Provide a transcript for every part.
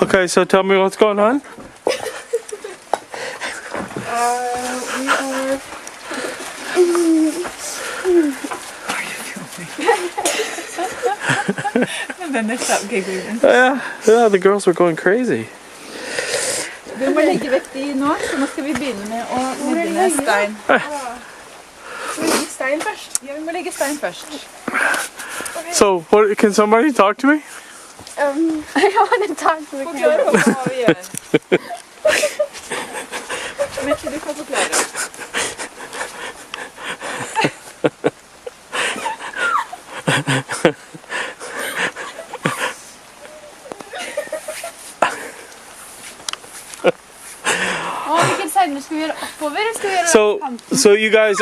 Okay, so tell me what's going on. We are. And then they stop giggling. Yeah, the girls were going crazy. Vi må legge vekk de nå, så nå skal vi begynne med å legge ned stein. Skal vi legge stein først? Ja, vi må legge stein først. So, can somebody talk to me? I want to talk to the Forklar camera. hva vi gjør. Mette, du kan forklare. Hvilken steiner skal vi gjøre oppover, eller skal vi gjøre kanten? So you guys.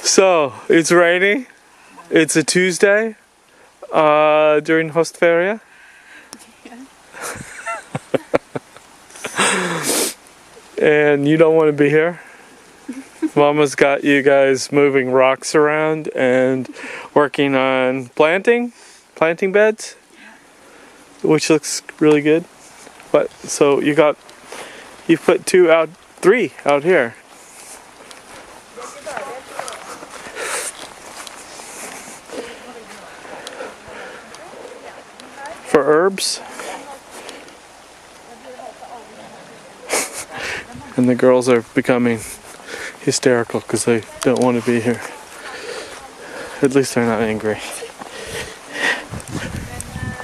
So it's raining. It's a Tuesday during Höstferie. And you don't want to be here. Mama's got you guys moving rocks around and working on planting beds, which looks really good. But so you put three out here. For herbs. And the girls are becoming hysterical because they don't want to be here. At least they're not angry.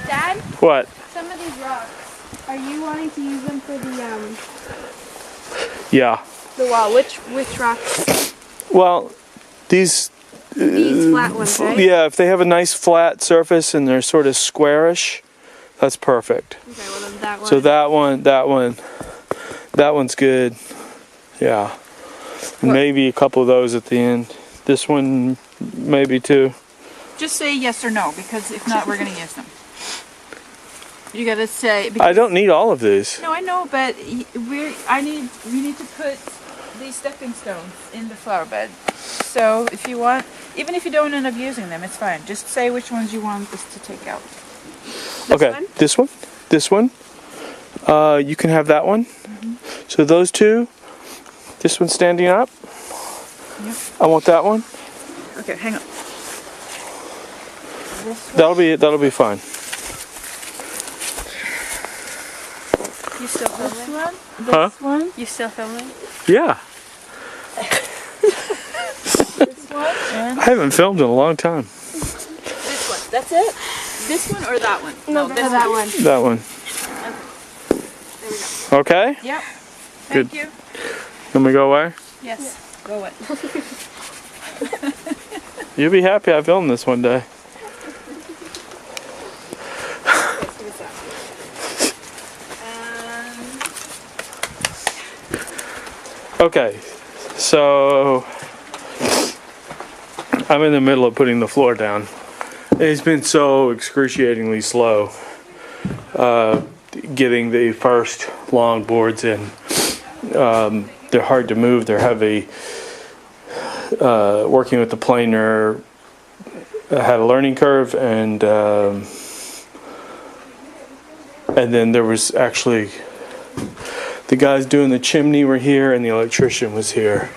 Dad, What? some of these rocks, are you wanting to use them for the Yeah. wall? Which rocks? Well, these Flat ones, right? yeah, if they have a nice flat surface and they're sort of squarish, that's perfect. Okay, well then that one. So that one's good. Yeah. And maybe a couple of those at the end. This one, maybe too. Just say yes or no, because if not, we're going to use them. You got to say. I don't need all of these. No, I know, but we need to put these stepping stones in the flower bed. So if you want, even if you don't end up using them, it's fine. Just say which ones you want us to take out. Okay, one? this one. You can have that one. So those two. This one standing up. Yep. I want that one. Okay, hang on. That'll be fine. You still filming? Huh? one? You still filming? Yeah. This one and I haven't filmed in a long time. this one. That's it? This one or that one? No, that one. That one. There we go. Okay. Yep. Good. Thank you. Can we go away? Yes. Go away. You'll be happy I filmed this one day. Okay, so I'm in the middle of putting the floor down. It's been so excruciatingly slow getting the first long boards in. They're hard to move, they're heavy. Working with the planer had a learning curve, and then there was actually the guys doing the chimney were here and the electrician was here,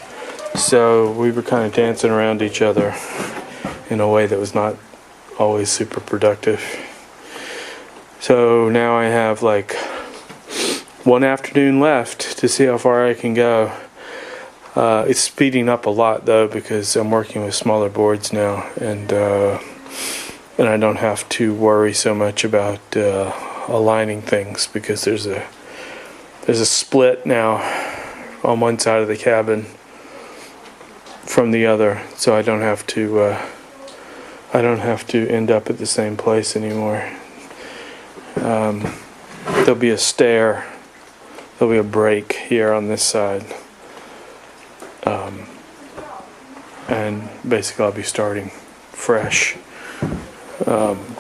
so we were kind of dancing around each other in a way that was not always super productive. So now I have like one afternoon left to see how far I can go. It's speeding up a lot though, because I'm working with smaller boards now, and I don't have to worry so much about aligning things, because there's a split now on one side of the cabin from the other, so I don't have to end up at the same place anymore. There'll be a stair, there'll be a break here on this side, and basically I'll be starting fresh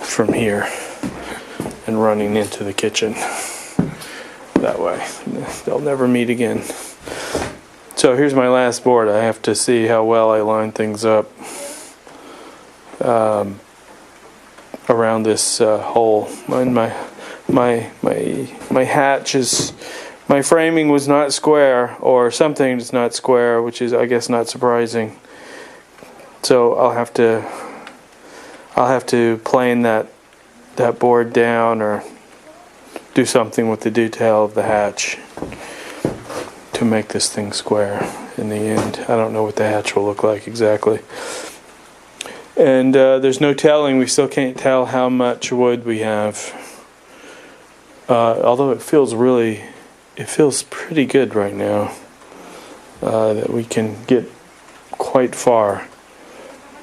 from here and running into the kitchen that way. They'll never meet again. So here's my last board. I have to see how well I line things up around this hole. And my hatch is, my framing was not square, or something is not square, which is, I guess, not surprising. So I'll have to plane that board down, or do something with the detail of the hatch to make this thing square in the end. I don't know what the hatch will look like exactly. And there's no telling, we still can't tell how much wood we have. Although it feels pretty good right now, that we can get quite far.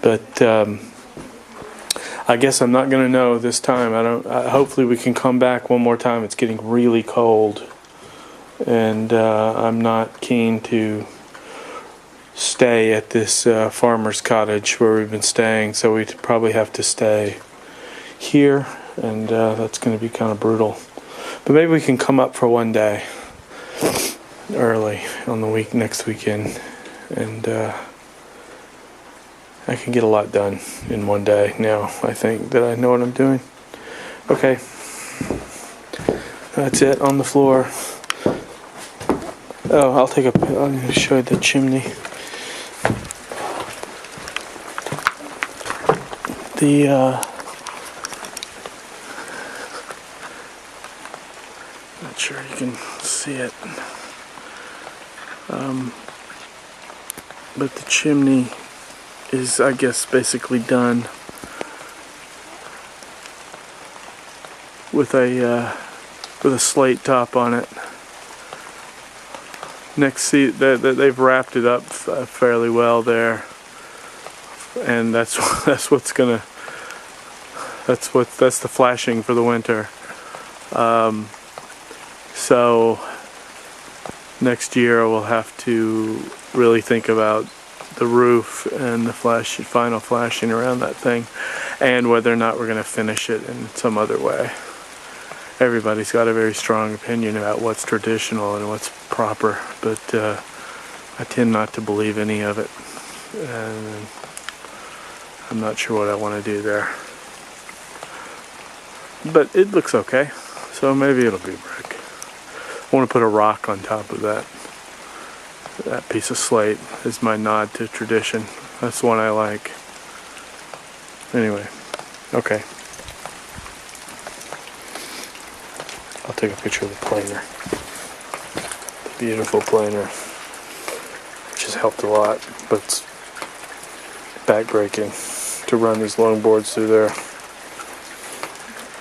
But I guess I'm not going to know this time. Hopefully we can come back one more time. It's getting really cold, and I'm not keen to stay at this farmer's cottage where we've been staying, so we'd probably have to stay here, and that's going to be kind of brutal. But maybe we can come up for one day early on the next weekend, and I can get a lot done in one day now. I think that I know what I'm doing. Okay, that's it on the floor. Oh, I'm going to show you the chimney. Not sure you can see it. But the chimney is, I guess, basically done with a slate top on it. They've wrapped it up fairly well there, and that's the flashing for the winter. So next year we'll have to really think about the roof and the final flashing around that thing, and whether or not we're going to finish it in some other way. Everybody's got a very strong opinion about what's traditional and what's proper, but I tend not to believe any of it, and I'm not sure what I want to do there. But it looks okay, so maybe it'll be brick. I want to put a rock on top of that piece of slate is my nod to tradition. That's the one I like. Anyway, okay. I'll take a picture of the planer. The beautiful planer, which has helped a lot, but it's backbreaking to run these long boards through there.